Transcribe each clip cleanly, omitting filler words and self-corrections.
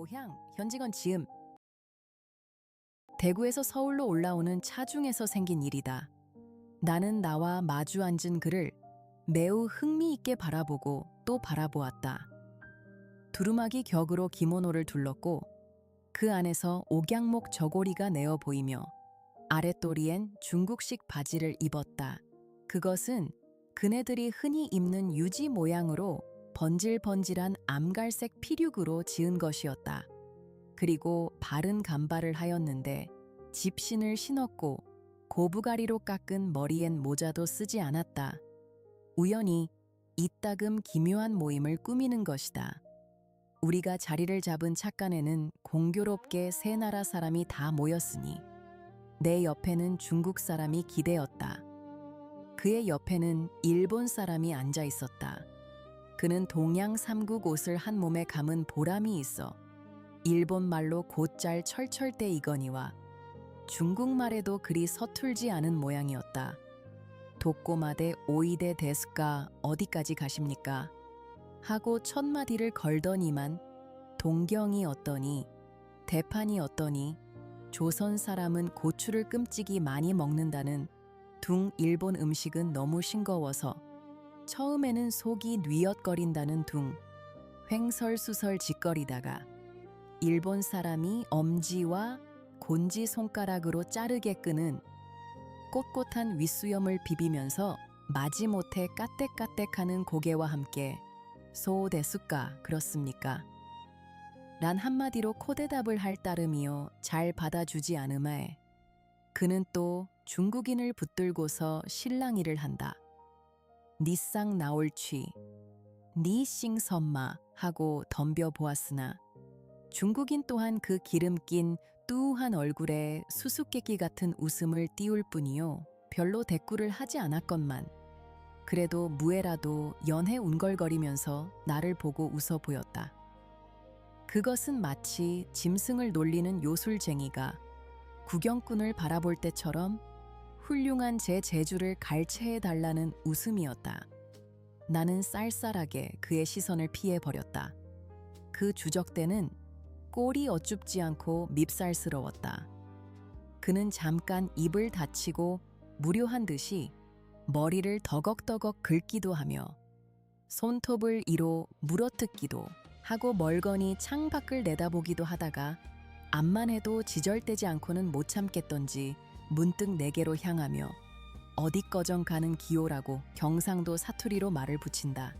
고향, 현직은 지음. 대구에서 서울로 올라오는 차 중에서 생긴 일이다. 나는 나와 마주 앉은 그를 매우 흥미있게 바라보고 또 바라보았다. 두루마기 격으로 기모노를 둘렀고 그 안에서 옥양목 저고리가 내어 보이며 아랫도리엔 중국식 바지를 입었다. 그것은 그네들이 흔히 입는 유지 모양으로 번질번질한 암갈색 피륙으로 지은 것이었다. 그리고 바른 간발을 하였는데 집신을 신었고 고부가리로 깎은 머리엔 모자도 쓰지 않았다. 우연히 이따금 기묘한 모임을 꾸미는 것이다. 우리가 자리를 잡은 착간에는 공교롭게 세 나라 사람이 다 모였으니 내 옆에는 중국 사람이 기대었다. 그의 옆에는 일본 사람이 앉아 있었다. 그는 동양 삼국 옷을 한 몸에 감은 보람이 있어 일본말로 곧잘 철철대 이거니와 중국말에도 그리 서툴지 않은 모양이었다. 독고마대 오이대 데스까 어디까지 가십니까? 하고 첫 마디를 걸더니만 동경이 어떠니 대판이 어떠니 조선 사람은 고추를 끔찍이 많이 먹는다는 둥 일본 음식은 너무 싱거워서 처음에는 속이 뉘엿거린다는 둥 횡설수설 짓거리다가 일본 사람이 엄지와 곤지 손가락으로 자르게 끄는 꼿꼿한 윗수염을 비비면서 마지못해 까뜩까뜩하는 고개와 함께 소 데스까 그렇습니까? 란 한마디로 코대답을 할 따름이요 잘 받아주지 않음에 그는 또 중국인을 붙들고서 실랑이를 한다. 니쌍 나올취 니싱선마 하고 덤벼 보았으나 중국인 또한 그 기름낀 뚜한 얼굴에 수수께끼 같은 웃음을 띄울 뿐이요 별로 대꾸를 하지 않았건만 그래도 무에라도 연해 운걸거리면서 나를 보고 웃어 보였다. 그것은 마치 짐승을 놀리는 요술쟁이가 구경꾼을 바라볼 때처럼 훌륭한 제 재주를 갈채해달라는 웃음이었다. 나는 쌀쌀하게 그의 시선을 피해버렸다. 그 주적대는 꼴이 어쭙지 않고 밉살스러웠다. 그는 잠깐 입을 닫히고 무료한 듯이 머리를 더걱더걱 긁기도 하며 손톱을 이로 물어뜯기도 하고 멀거니 창밖을 내다보기도 하다가 앞만 해도 지절대지 않고는 못 참겠던지 문득 내게로 향하며 어디꺼정 가는 기호라고 경상도 사투리로 말을 붙인다.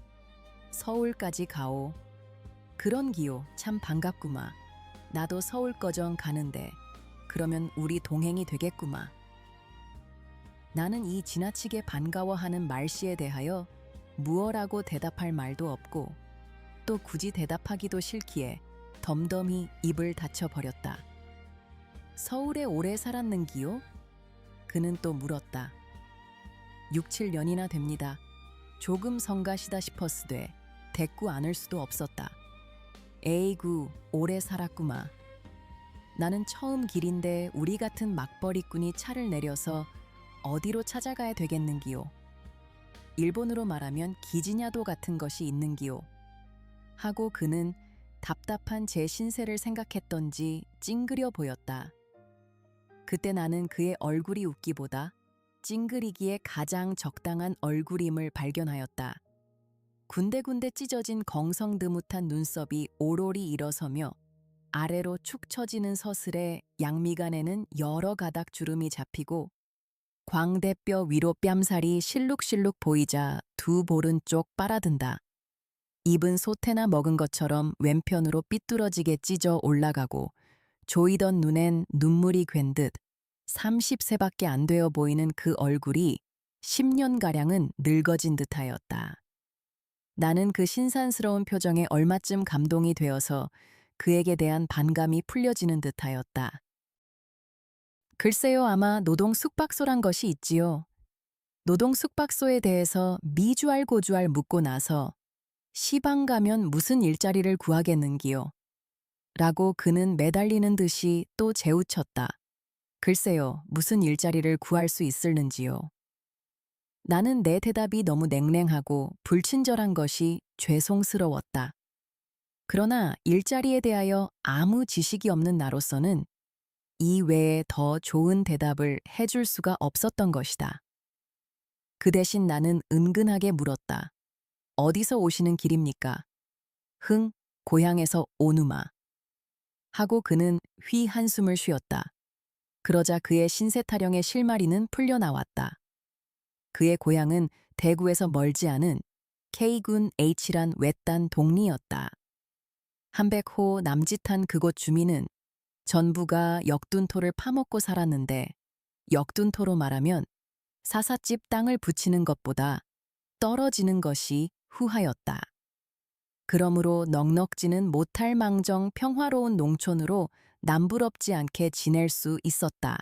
서울까지 가오. 그런 기호 참 반갑구마. 나도 서울꺼정 가는데 그러면 우리 동행이 되겠구마. 나는 이 지나치게 반가워하는 말씨에 대하여 무어라고 대답할 말도 없고 또 굳이 대답하기도 싫기에 덤덤히 입을 닫혀버렸다. 서울에 오래 살았는기요? 그는 또 물었다. 6, 7년이나 됩니다. 조금 성가시다 싶었으되 대꾸 않을 수도 없었다. 에이구 오래 살았구마. 나는 처음 길인데 우리 같은 막벌이꾼이 차를 내려서 어디로 찾아가야 되겠는기요? 일본으로 말하면 기지냐도 같은 것이 있는기요? 하고 그는 답답한 제 신세를 생각했던지 찡그려 보였다. 그때 나는 그의 얼굴이 웃기보다 찡그리기에 가장 적당한 얼굴임을 발견하였다. 군데군데 찢어진 경성드뭇한 눈썹이 오로리 일어서며 아래로 축 처지는 서슬에 양미간에는 여러 가닥 주름이 잡히고 광대뼈 위로 뺨살이 실룩실룩 보이자 두 볼은 쪽 빨아든다. 입은 소태나 먹은 것처럼 왼편으로 삐뚤어지게 찢어 올라가고 조이던 눈엔 눈물이 괜 듯 30세밖에 안 되어 보이는 그 얼굴이 10년가량은 늙어진 듯하였다. 나는 그 신산스러운 표정에 얼마쯤 감동이 되어서 그에게 대한 반감이 풀려지는 듯하였다. 글쎄요, 아마 노동 숙박소란 것이 있지요. 노동 숙박소에 대해서 미주알 고주알 묻고 나서 시방 가면 무슨 일자리를 구하겠는기요? 라고 그는 매달리는 듯이 또 재우쳤다. 글쎄요, 무슨 일자리를 구할 수 있을는지요. 나는 내 대답이 너무 냉랭하고 불친절한 것이 죄송스러웠다. 그러나 일자리에 대하여 아무 지식이 없는 나로서는 이 외에 더 좋은 대답을 해줄 수가 없었던 것이다. 그 대신 나는 은근하게 물었다. 어디서 오시는 길입니까? 흥, 고향에서 오누마. 하고 그는 휘 한숨을 쉬었다. 그러자 그의 신세타령의 실마리는 풀려나왔다. 그의 고향은 대구에서 멀지 않은 K군 H란 외딴 동리였다. 한백호 남짓한 그곳 주민은 전부가 역둔토를 파먹고 살았는데 역둔토로 말하면 사삿집 땅을 붙이는 것보다 떨어지는 것이 후하였다. 그러므로 넉넉지는 못할 망정 평화로운 농촌으로 남부럽지 않게 지낼 수 있었다.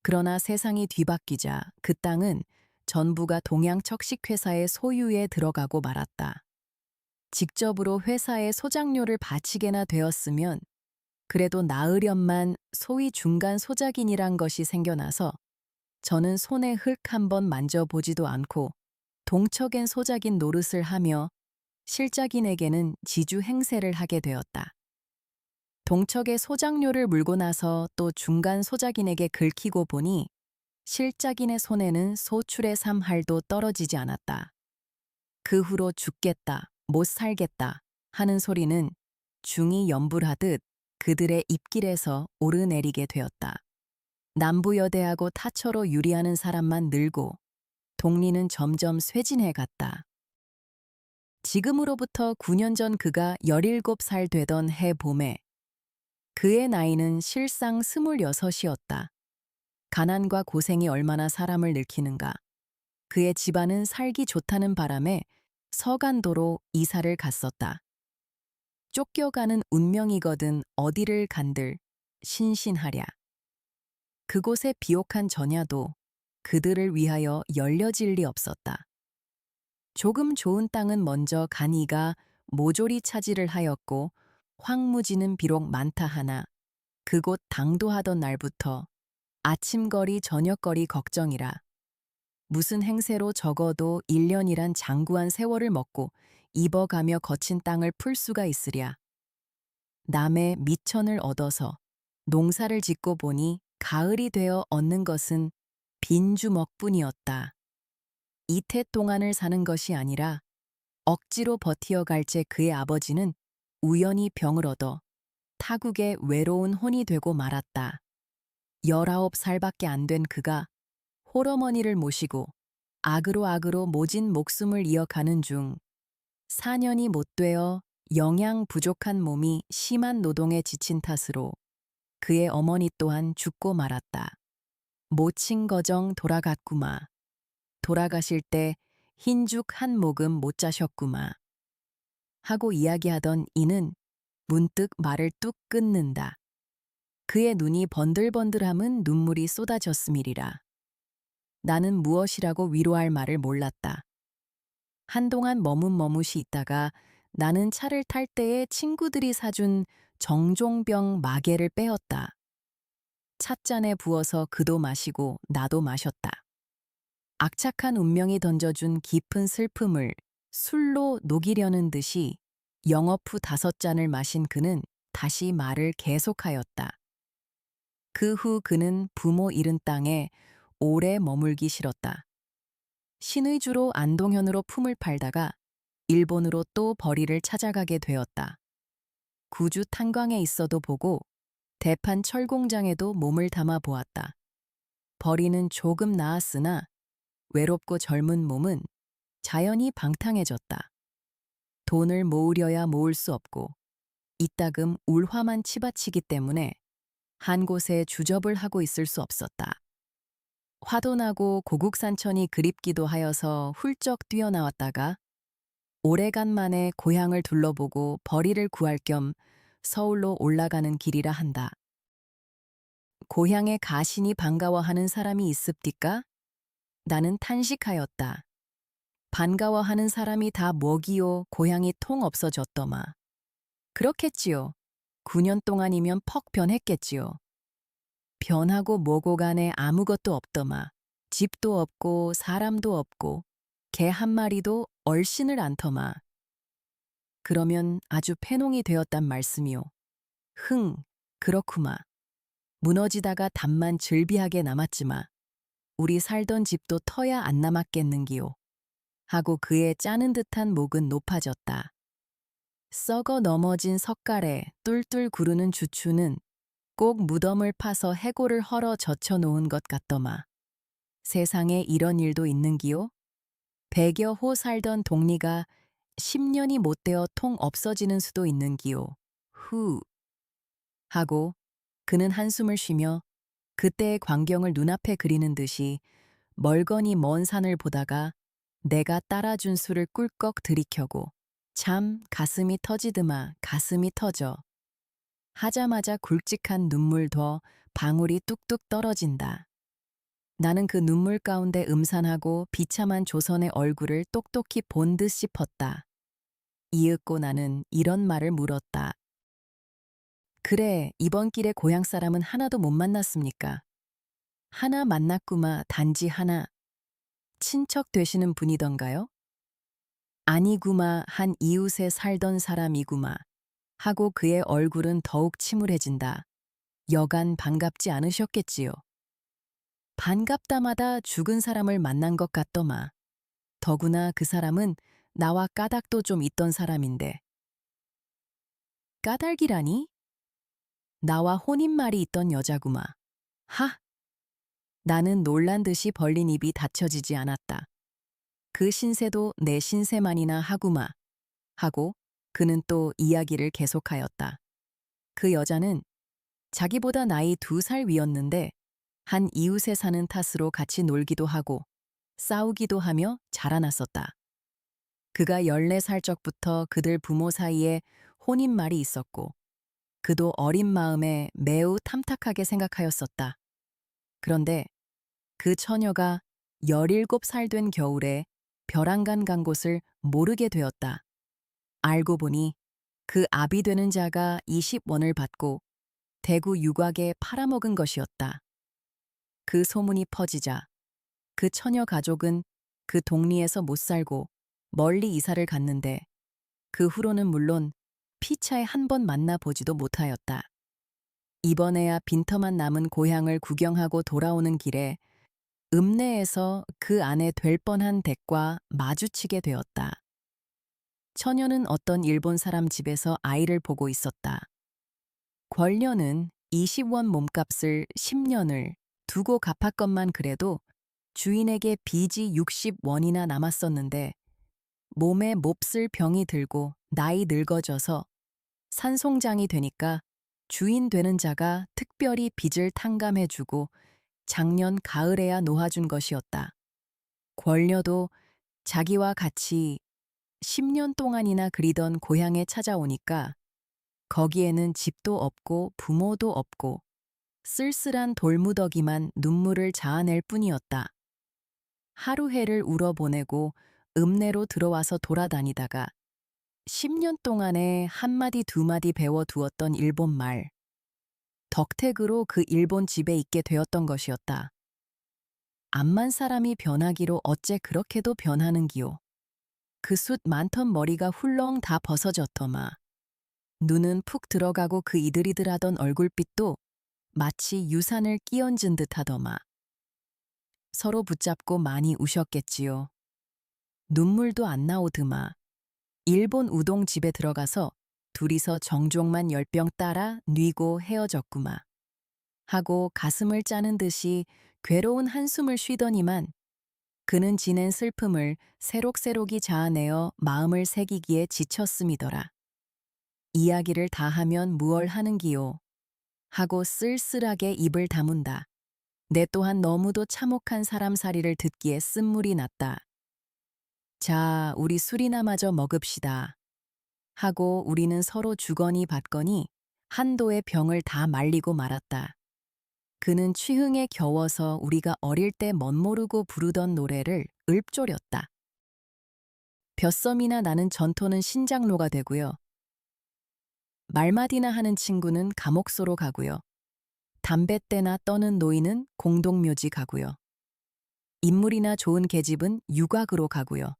그러나 세상이 뒤바뀌자 그 땅은 전부가 동양척식회사의 소유에 들어가고 말았다. 직접으로 회사에 소작료를 바치게나 되었으면 그래도 나으련만 소위 중간 소작인이란 것이 생겨나서 저는 손에 흙 한번 만져보지도 않고 동척엔 소작인 노릇을 하며 실작인에게는 지주 행세를 하게 되었다. 동척의 소작료를 물고 나서 또 중간 소작인에게 긁히고 보니 실작인의 손에는 소출의 3할도 떨어지지 않았다. 그 후로 죽겠다, 못 살겠다 하는 소리는 중이 연불하듯 그들의 입길에서 오르내리게 되었다. 남부여대하고 타처로 유리하는 사람만 늘고 동리는 점점 쇠진해 갔다. 지금으로부터 9년 전 그가 17살 되던 해 봄에 그의 나이는 실상 26이었다. 가난과 고생이 얼마나 사람을 늙히는가. 그의 집안은 살기 좋다는 바람에 서간도로 이사를 갔었다. 쫓겨가는 운명이거든 어디를 간들 신신하랴. 그곳의 비옥한 전야도 그들을 위하여 열려질 리 없었다. 조금 좋은 땅은 먼저 간이가 모조리 차지를 하였고 황무지는 비록 많다 하나 그곳 당도하던 날부터 아침거리 저녁거리 걱정이라. 무슨 행세로 적어도 1년이란 장구한 세월을 먹고 입어가며 거친 땅을 풀 수가 있으랴. 남의 미천을 얻어서 농사를 짓고 보니 가을이 되어 얻는 것은 빈주먹뿐이었다. 이태 동안을 사는 것이 아니라 억지로 버티어갈째 그의 아버지는 우연히 병을 얻어 타국의 외로운 혼이 되고 말았다. 19살밖에 안 된 그가 홀어머니를 모시고 악으로 모진 목숨을 이어가는 중 4년이 못 되어 영양 부족한 몸이 심한 노동에 지친 탓으로 그의 어머니 또한 죽고 말았다. 모친 거정 돌아갔구마. 돌아가실 때 흰죽 한 모금 못 자셨구마. 하고 이야기하던 이는 문득 말을 뚝 끊는다. 그의 눈이 번들번들함은 눈물이 쏟아졌음이리라. 나는 무엇이라고 위로할 말을 몰랐다. 한동안 머뭇머뭇이 있다가 나는 차를 탈 때에 친구들이 사준 정종병 마개를 빼었다. 찻잔에 부어서 그도 마시고 나도 마셨다. 악착한 운명이 던져준 깊은 슬픔을 술로 녹이려는 듯이 영업 후 5잔을 마신 그는 다시 말을 계속하였다. 그 후 그는 부모 잃은 땅에 오래 머물기 싫었다. 신의주로 안동현으로 품을 팔다가 일본으로 또 벌이를 찾아가게 되었다. 구주 탄광에 있어도 보고 대판 철공장에도 몸을 담아 보았다. 벌이는 조금 나았으나 외롭고 젊은 몸은 자연히 방탕해졌다. 돈을 모으려야 모을 수 없고 이따금 울화만 치받치기 때문에 한 곳에 주접을 하고 있을 수 없었다. 화도 나고 고국산천이 그립기도 하여서 훌쩍 뛰어나왔다가 오래간만에 고향을 둘러보고 벌이를 구할 겸 서울로 올라가는 길이라 한다. 고향에 가신이 반가워하는 사람이 있습디까? 나는 탄식하였다. 반가워하는 사람이 다 뭐기요 고향이 통 없어졌더마. 그렇겠지요. 9년 동안이면 퍽 변했겠지요. 변하고 뭐고 간에 아무것도 없더마. 집도 없고 사람도 없고 개 한 마리도 얼씬을 않더마. 그러면 아주 패농이 되었단 말씀이요. 흥, 그렇구마. 무너지다가 답만 즐비하게 남았지마. 우리 살던 집도 터야 안 남았겠는기요. 하고 그의 짜는 듯한 목은 높아졌다. 썩어 넘어진 석갈에 뚫뚫 구르는 주추는 꼭 무덤을 파서 해골을 헐어 젖혀놓은 것 같더마. 세상에 이런 일도 있는기요? 100여 호 살던 동리가 10년이 못 되어 통 없어지는 수도 있는기요. 후. 하고 그는 한숨을 쉬며 그때의 광경을 눈앞에 그리는 듯이 멀거니 먼 산을 보다가 내가 따라준 술을 꿀꺽 들이켜고 참 가슴이 터지드마 가슴이 터져. 하자마자 굵직한 눈물 더 방울이 뚝뚝 떨어진다. 나는 그 눈물 가운데 음산하고 비참한 조선의 얼굴을 똑똑히 본 듯 싶었다. 이윽고 나는 이런 말을 물었다. 그래, 이번 길에 고향 사람은 하나도 못 만났습니까? 하나 만났구마, 단지 하나. 친척 되시는 분이던가요? 아니구마, 한 이웃에 살던 사람이구마. 하고 그의 얼굴은 더욱 침울해진다. 여간 반갑지 않으셨겠지요. 반갑다마다 죽은 사람을 만난 것 같더마. 더구나 그 사람은 나와 까닭도 좀 있던 사람인데. 까닭이라니? 나와 혼인말이 있던 여자구마. 하! 나는 놀란 듯이 벌린 입이 닫혀지지 않았다. 그 신세도 내 신세만이나 하구마. 하고 그는 또 이야기를 계속하였다. 그 여자는 자기보다 나이 2살 위였는데 한 이웃에 사는 탓으로 같이 놀기도 하고 싸우기도 하며 자라났었다. 그가 14살 적부터 그들 부모 사이에 혼인말이 있었고 그도 어린 마음에 매우 탐탁하게 생각하였었다. 그런데 그 처녀가 17살 된 겨울에 벼랑간 간 곳을 모르게 되었다. 알고 보니 그 아비 되는 자가 20원을 받고 대구 유곽에 팔아먹은 것이었다. 그 소문이 퍼지자 그 처녀 가족은 그 동리에서 못 살고 멀리 이사를 갔는데 그 후로는 물론 피차에 한 번 만나보지도 못하였다. 이번에야 빈터만 남은 고향을 구경하고 돌아오는 길에 읍내에서 그 안에 될 뻔한 댁과 마주치게 되었다. 처녀는 어떤 일본 사람 집에서 아이를 보고 있었다. 권녀는 20원 몸값을 10년을 두고 갚았건만 그래도 주인에게 빚이 60원이나 남았었는데 몸에 몹쓸 병이 들고 나이 늙어져서 산송장이 되니까 주인 되는 자가 특별히 빚을 탕감해주고 작년 가을에야 놓아준 것이었다. 권녀도 자기와 같이 10년 동안이나 그리던 고향에 찾아오니까 거기에는 집도 없고 부모도 없고 쓸쓸한 돌무더기만 눈물을 자아낼 뿐이었다. 하루해를 울어보내고 읍내로 들어와서 돌아다니다가 10년 동안에 한마디 두마디 배워두었던 일본말, 덕택으로 그 일본 집에 있게 되었던 것이었다. 암만 사람이 변하기로 어째 그렇게도 변하는기요. 그 숱 많던 머리가 훌렁 다 벗어졌더마. 눈은 푹 들어가고 그 이들이들하던 얼굴빛도 마치 유산을 끼얹은 듯하더마. 서로 붙잡고 많이 우셨겠지요. 눈물도 안 나오드마. 일본 우동 집에 들어가서 둘이서 정종만 10병 따라 뉘고 헤어졌구마. 하고 가슴을 짜는 듯이 괴로운 한숨을 쉬더니만 그는 지낸 슬픔을 새록새록이 자아내어 마음을 새기기에 지쳤음이더라. 이야기를 다 하면 무얼 하는기요. 하고 쓸쓸하게 입을 다문다. 내 또한 너무도 참혹한 사람살이를 듣기에 쓴물이 났다. 자, 우리 술이나 마저 먹읍시다. 하고 우리는 서로 주거니 받거니 한도의 병을 다 말리고 말았다. 그는 취흥에 겨워서 우리가 어릴 때 멋모르고 부르던 노래를 읊조렸다. 벼썸이나 나는 전토는 신장로가 되고요. 말마디나 하는 친구는 감옥소로 가고요. 담뱃대나 떠는 노인은 공동묘지 가고요. 인물이나 좋은 계집은 유곽으로 가고요.